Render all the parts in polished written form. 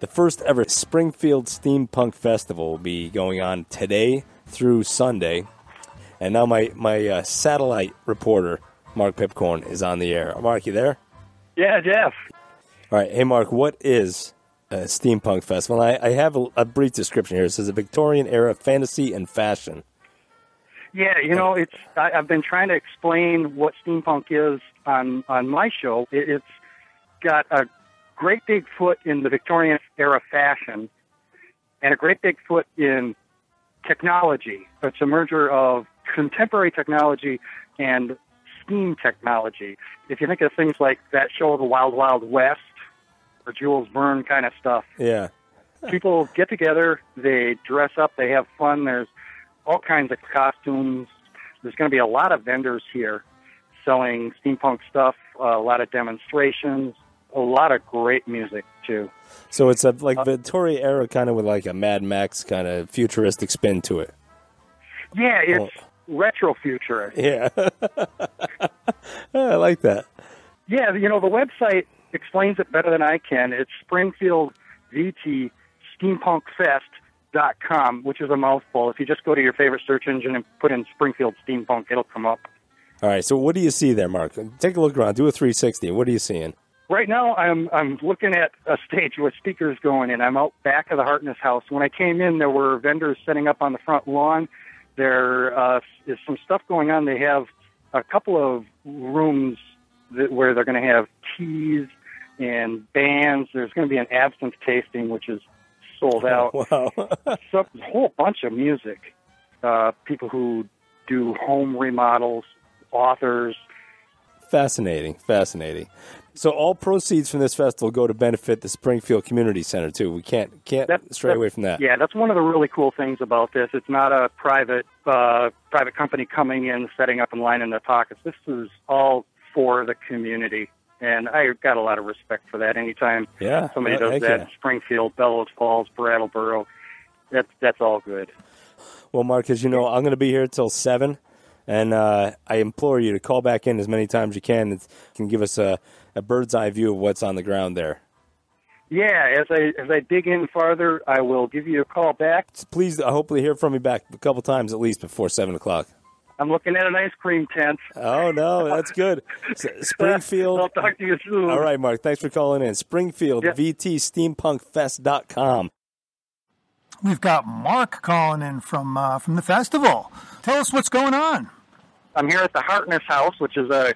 The first ever Springfield Steampunk Festival will be going on today through Sunday. And now my satellite reporter, Mark Pipcorn, is on the air. Mark, you there? Yeah, Jeff. All right. Hey, Mark, what is a Steampunk Festival? I have a brief description here. It says a Victorian-era fantasy and fashion. Yeah, I've been trying to explain what steampunk is on my show. It's got a great big foot in the Victorian-era fashion and a great big foot in technology. It's a merger of contemporary technology and steam technology. If you think of things like that show, The Wild Wild West, or Jules Verne kind of stuff. Yeah. People get together, they dress up, they have fun. There's all kinds of costumes. There's going to be a lot of vendors here selling steampunk stuff, a lot of demonstrations, a lot of great music, too. So it's like Victoria era kind of with like a Mad Max kind of futuristic spin to it. Yeah, it's retro-futurist. Yeah. I like that. Yeah, the website explains it better than I can. It's Springfield VT Steampunkfest.com, which is a mouthful. If you just go to your favorite search engine and put in Springfield Steampunk, it'll come up. All right, so what do you see there, Mark? Take a look around. Do a 360. What are you seeing? Right now, I'm looking at a stage with speakers going in. I'm out back of the Hartness House. When I came in, there were vendors setting up on the front lawn. There is some stuff going on. They have a couple of rooms where they're going to have teas and bands. There's going to be an absinthe tasting, which is sold out. Wow. So, a whole bunch of music. People who do home remodels, authors. Fascinating. So all proceeds from this festival go to benefit the Springfield Community Center, too. We can't stray away from that. Yeah, that's one of the really cool things about this. It's not a private company coming in, setting up and lining their pockets. This is all for the community, and I got a lot of respect for that. Anytime somebody does that, Springfield, Bellows Falls, Brattleboro, that's all good. Well, Mark, as you know, I'm going to be here till 7, and I implore you to call back in as many times as you can and give us a bird's eye view of what's on the ground there. Yeah, as I dig in farther, I will give you a call back. Please, hopefully hear from me back a couple times at least before 7 o'clock. I'm looking at an ice cream tent. Oh, no, that's good. Springfield. I'll talk to you soon. All right, Mark, thanks for calling in. Springfield, VT Steampunkfest.com. We've got Mark calling in from the festival. Tell us what's going on. I'm here at the Hartness House, which is a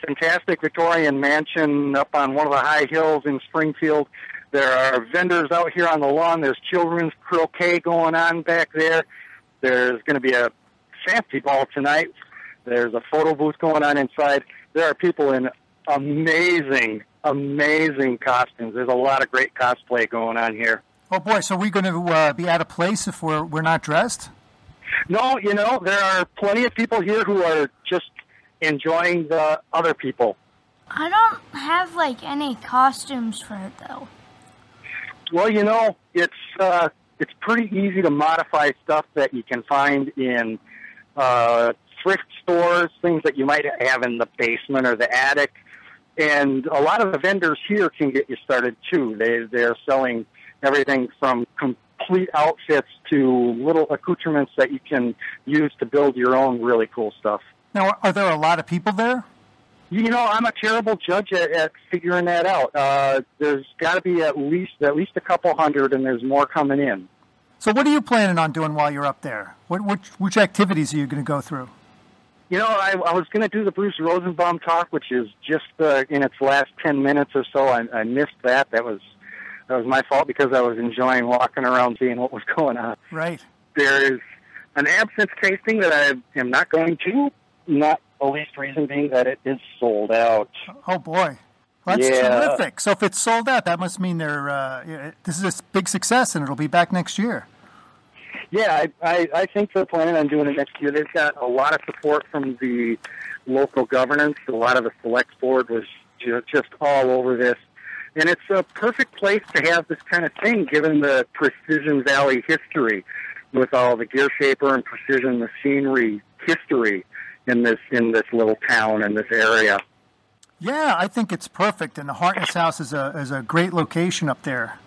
fantastic Victorian mansion up on one of the high hills in Springfield. There are vendors out here on the lawn. There's children's croquet going on back there. There's going to be a fancy ball tonight. There's a photo booth going on inside. There are people in amazing costumes. There's a lot of great cosplay going on here. Oh, boy, so we're going to be out of place if we're not dressed? No, there are plenty of people here who are just enjoying the other people. I don't have, any costumes for it, though. Well, it's pretty easy to modify stuff that you can find in thrift stores, things that you might have in the basement or the attic. And a lot of the vendors here can get you started, too. They're selling everything from complete outfits to little accoutrements that you can use to build your own really cool stuff. Now, are there a lot of people there? I'm a terrible judge at figuring that out. There's got to be at least a couple hundred, and there's more coming in. So what are you planning on doing while you're up there? Which activities are you going to go through? I was going to do the Bruce Rosenbaum talk, which is just in its last 10 minutes or so. I missed that. That was my fault because I was enjoying walking around seeing what was going on. Right. There is an absinthe tasting that I am not going to, not the least reason being that it is sold out. Oh, boy. That's terrific. So if it's sold out, that must mean this is a big success and it'll be back next year. Yeah, I think they're planning on doing it next year. They've got a lot of support from the local governance. A lot of the select board was just all over this. And it's a perfect place to have this kind of thing, given the Precision Valley history, with all the gear shaper and precision machinery history in this little town, in this area. Yeah, I think it's perfect, and the Hartness House is a great location up there.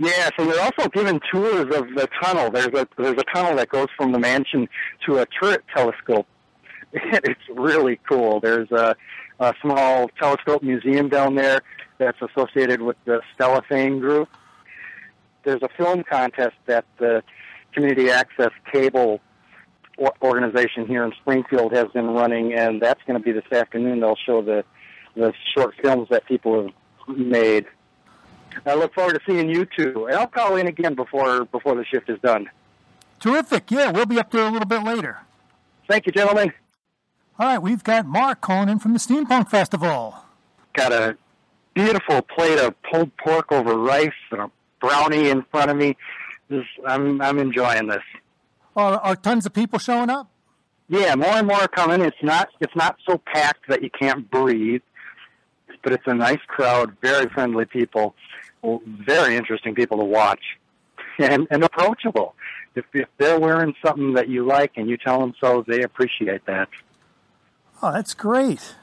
Yes, and they're also giving tours of the tunnel. There's a tunnel that goes from the mansion to a turret telescope. It's really cool. There's a small telescope museum down there that's associated with the Stellafane group. There's a film contest that the Community Access Cable organization here in Springfield has been running, and that's going to be this afternoon. They'll show the short films that people have made. I look forward to seeing you two, and I'll call in again before the shift is done. Terrific. Yeah, we'll be up there a little bit later. Thank you, gentlemen. All right, we've got Mark calling in from the Steampunk Festival. Got a beautiful plate of pulled pork over rice and a brownie in front of me. I'm enjoying this. Are tons of people showing up? Yeah, more and more are coming. It's not so packed that you can't breathe, but it's a nice crowd, very friendly people, very interesting people to watch, and approachable. If they're wearing something that you like and you tell them so, they appreciate that. Oh, that's great.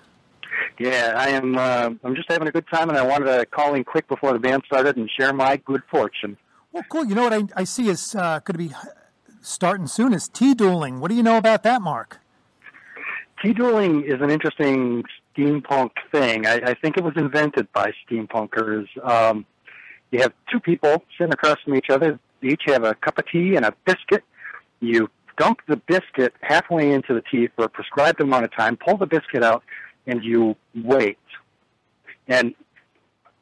Yeah, I am. I'm just having a good time, and I wanted to call in quick before the band started and share my good fortune. Well, cool. You know what I see is going to be starting soon is tea dueling. What do you know about that, Mark? Tea dueling is an interesting steampunk thing. I think it was invented by steampunkers. You have two people sitting across from each other. They each have a cup of tea and a biscuit. You dunk the biscuit halfway into the tea for a prescribed amount of time, pull the biscuit out, and you wait. And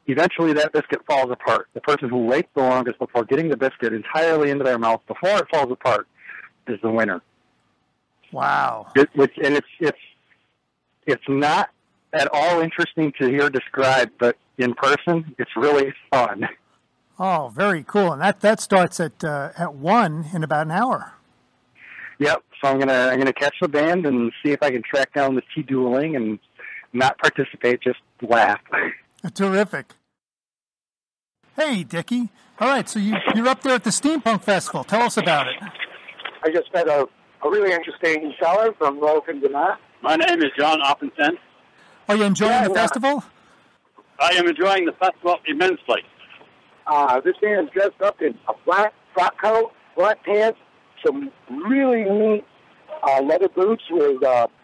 eventually that biscuit falls apart. The person who waits the longest before getting the biscuit entirely into their mouth before it falls apart is the winner. Wow. It's not at all interesting to hear described, but in person, it's really fun. Oh, very cool. And that starts at 1 in about an hour. Yep. So I'm gonna catch the band and see if I can track down the tea dueling and not participate, just laugh. Terrific. Hey, Dickie. All right, so you're up there at the Steampunk Festival. Tell us about it. I just met a really interesting seller from Rolton, Vermont. My name is John Oppensen. Are you enjoying the festival? I am enjoying the festival immensely. This man is dressed up in a black frock coat, black pants, some really neat leather boots with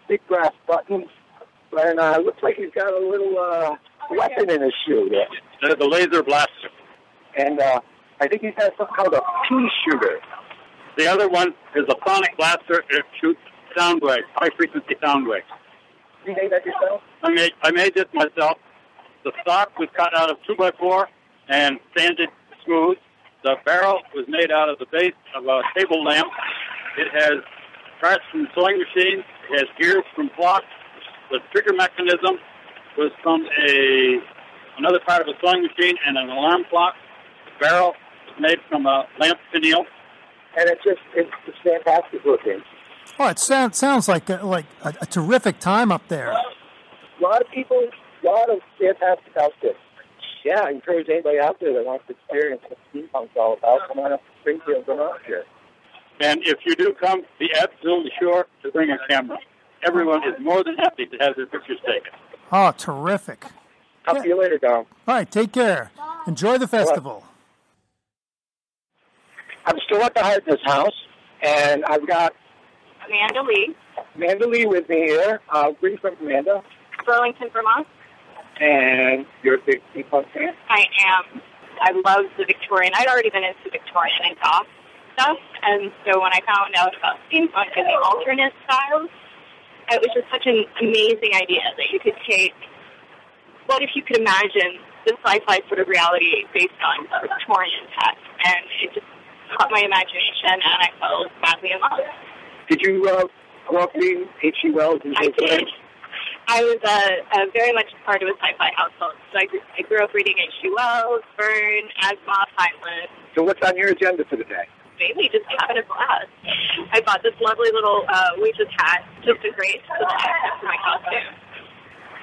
big brass buttons, and looks like he's got a little weapon in his shoe there. There's a laser blaster. And I think he's got something called a pea shooter. The other one is a sonic blaster. It shoots sound waves, high-frequency sound waves. You made that yourself? I made this myself. The stock was cut out of 2x4 and sanded smooth. The barrel was made out of the base of a table lamp. It has parts from sewing machines. It has gears from clocks. The trigger mechanism was from another part of a sewing machine and an alarm clock. The barrel was made from a lamp finial. And it's fantastic looking. Oh, it sounds like a terrific time up there. A lot of people, a lot of fantastic outfits. Yeah, I encourage anybody out there that wants to experience what steampunk's all about, come on up to Springfield, Vermont here. And if you do come, be absolutely sure to bring a camera. Everyone is more than happy to have their pictures taken. Oh, terrific. Talk to you later, Dom. All right, take care. Enjoy the festival. I'm still at the Hardness House, and I've got Amanda Lee. Amanda Lee with me here. Where are you from, Amanda? Burlington, Vermont. And you're a big steampunk fan? I am. I love the Victorian. I'd already been into Victorian and goth stuff, and so when I found out about steampunk and the alternate styles, it was just such an amazing idea that you could take, what if you could imagine the sci-fi sort of reality based on Victorian tech, and it just caught my imagination, and I fell madly in love. Did you grow up reading H.G. Wells and I did. I was very much a part of a sci-fi household. So I grew up reading H.G. Wells, Verne, Asimov, Heinlein. So what's on your agenda for the day? Mainly just having a blast. I bought this lovely little witch's hat, just a great accent for my costume.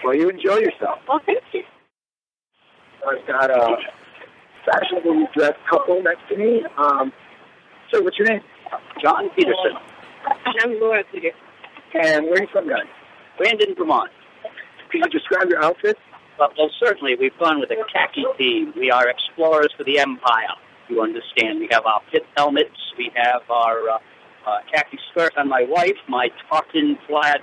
Well, you enjoy yourself. Well, thank you. I've got a fashionably dressed couple next to me. So what's your name? John Peterson. I'm Laura Peterson. And where are you from, guys? Brandon, Vermont. Can you describe your outfit? Well, certainly. We've gone with a khaki theme. We are explorers for the Empire. you understand. We have our pit helmets. We have our khaki skirt on my wife, my tartan plaid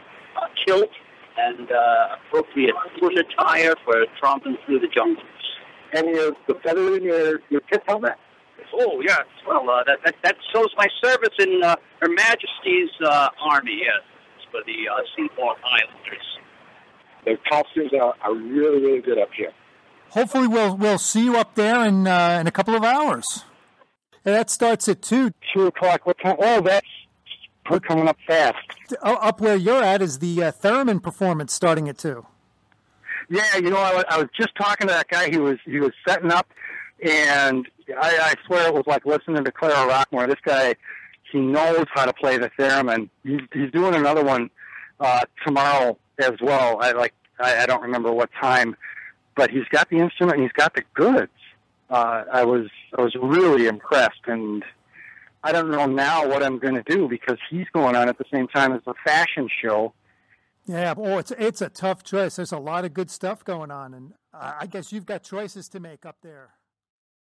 kilt, and appropriate foot attire for tromping through the jungles. And the feather in your pit helmet? Oh, yes. Well, that shows my service in Her Majesty's Army, yes, for the Seaport Islanders. The costumes are really, really good up here. Hopefully we'll see you up there in a couple of hours. And that starts at 2. 2 o'clock. What time? Oh, that's coming up fast. Up where you're at is the Theremin performance starting at 2. Yeah, I was just talking to that guy. He was setting up, and I swear it was like listening to Clara Rockmore. This guy, he knows how to play the theremin. He's doing another one tomorrow as well. I don't remember what time, but he's got the instrument and he's got the goods. I was really impressed, and I don't know now what I'm going to do because he's going on at the same time as the fashion show. Yeah, it's a tough choice. There's a lot of good stuff going on, and I guess you've got choices to make up there.